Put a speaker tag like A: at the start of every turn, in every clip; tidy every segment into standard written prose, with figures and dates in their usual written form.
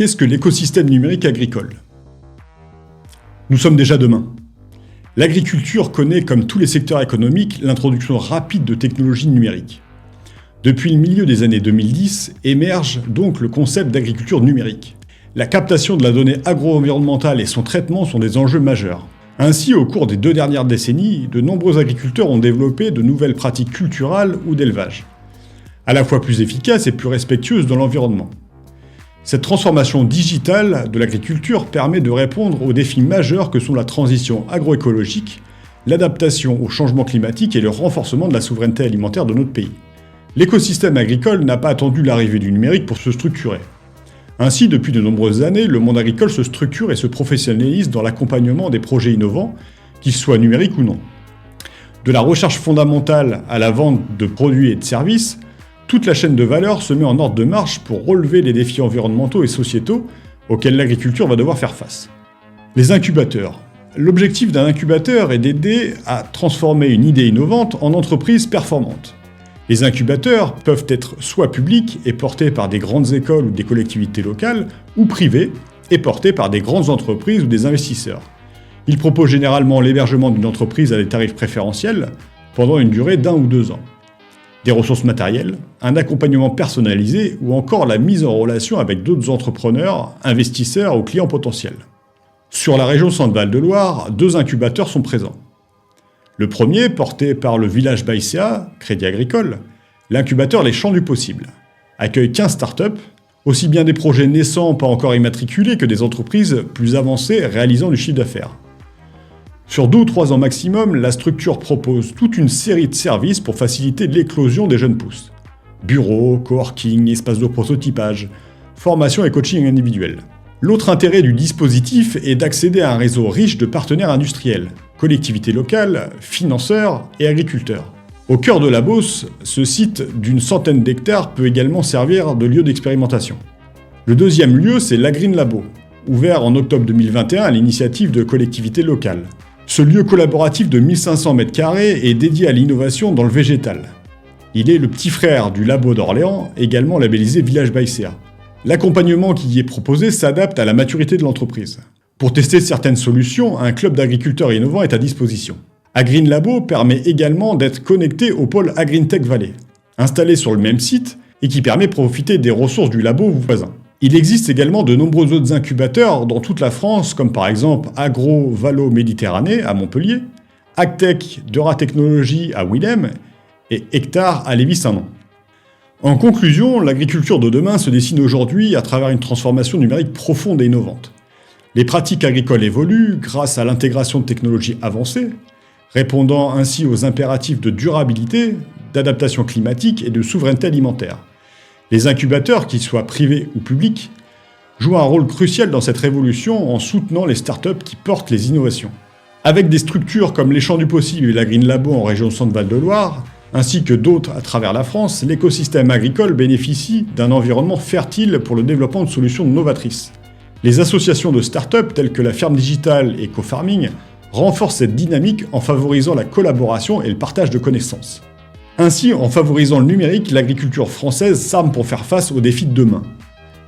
A: Qu'est-ce que l'écosystème numérique agricole? Nous sommes déjà demain. L'agriculture connaît, comme tous les secteurs économiques, l'introduction rapide de technologies numériques. Depuis le milieu des années 2010, émerge donc le concept d'agriculture numérique. La captation de la donnée agro-environnementale et son traitement sont des enjeux majeurs. Ainsi, au cours des 2 dernières décennies, de nombreux agriculteurs ont développé de nouvelles pratiques culturales ou d'élevage, à la fois plus efficaces et plus respectueuses de l'environnement. Cette transformation digitale de l'agriculture permet de répondre aux défis majeurs que sont la transition agroécologique, l'adaptation au changement climatique et le renforcement de la souveraineté alimentaire de notre pays. L'écosystème agricole n'a pas attendu l'arrivée du numérique pour se structurer. Ainsi, depuis de nombreuses années, le monde agricole se structure et se professionnalise dans l'accompagnement des projets innovants, qu'ils soient numériques ou non. De la recherche fondamentale à la vente de produits et de services, toute la chaîne de valeur se met en ordre de marche pour relever les défis environnementaux et sociétaux auxquels l'agriculture va devoir faire face. Les incubateurs. L'objectif d'un incubateur est d'aider à transformer une idée innovante en entreprise performante. Les incubateurs peuvent être soit publics et portés par des grandes écoles ou des collectivités locales, ou privés et portés par des grandes entreprises ou des investisseurs. Ils proposent généralement l'hébergement d'une entreprise à des tarifs préférentiels pendant une durée d'1 ou 2 ans. Des ressources matérielles, un accompagnement personnalisé ou encore la mise en relation avec d'autres entrepreneurs, investisseurs ou clients potentiels. Sur la région Centre-Val de Loire, 2 incubateurs sont présents. Le premier, porté par le Village Baïséa, Crédit Agricole, l'incubateur Les Champs du Possible, accueille 15 startups, aussi bien des projets naissants pas encore immatriculés que des entreprises plus avancées réalisant du chiffre d'affaires. Sur 2 ou 3 ans maximum, la structure propose toute une série de services pour faciliter l'éclosion des jeunes pousses. Bureaux, coworking, espaces de prototypage, formation et coaching individuel. L'autre intérêt du dispositif est d'accéder à un réseau riche de partenaires industriels, collectivités locales, financeurs et agriculteurs. Au cœur de la Beauce, ce site d'une centaine d'hectares peut également servir de lieu d'expérimentation. Le deuxième lieu, c'est l'Agreen Labo, ouvert en octobre 2021 à l'initiative de collectivités locales. Ce lieu collaboratif de 1500 m² est dédié à l'innovation dans le végétal. Il est le petit frère du Labo d'Orléans, également labellisé Village Baïséa. L'accompagnement qui y est proposé s'adapte à la maturité de l'entreprise. Pour tester certaines solutions, un club d'agriculteurs innovants est à disposition. Agreen Labo permet également d'être connecté au pôle AgreenTech Valley, installé sur le même site et qui permet de profiter des ressources du labo voisin. Il existe également de nombreux autres incubateurs dans toute la France, comme par exemple Agro-Valo-Méditerranée à Montpellier, Agtech d'Euratechnologie à Willem et Hectare à Lévis-Saint-Nom. En conclusion, l'agriculture de demain se dessine aujourd'hui à travers une transformation numérique profonde et innovante. Les pratiques agricoles évoluent grâce à l'intégration de technologies avancées, répondant ainsi aux impératifs de durabilité, d'adaptation climatique et de souveraineté alimentaire. Les incubateurs, qu'ils soient privés ou publics, jouent un rôle crucial dans cette révolution en soutenant les startups qui portent les innovations. Avec des structures comme les Champs du Possible et l'Agreen Labo en région Centre-Val de Loire, ainsi que d'autres à travers la France, l'écosystème agricole bénéficie d'un environnement fertile pour le développement de solutions novatrices. Les associations de startups telles que la Ferme Digitale et Co-Farming renforcent cette dynamique en favorisant la collaboration et le partage de connaissances. Ainsi, en favorisant le numérique, l'agriculture française s'arme pour faire face aux défis de demain,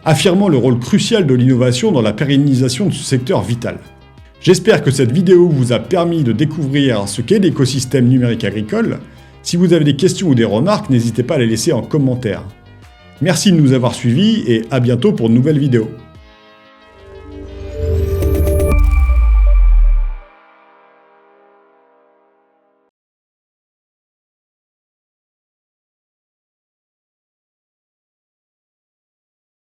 A: affirmant le rôle crucial de l'innovation dans la pérennisation de ce secteur vital. J'espère que cette vidéo vous a permis de découvrir ce qu'est l'écosystème numérique agricole. Si vous avez des questions ou des remarques, n'hésitez pas à les laisser en commentaire. Merci de nous avoir suivis et à bientôt pour de nouvelles vidéos.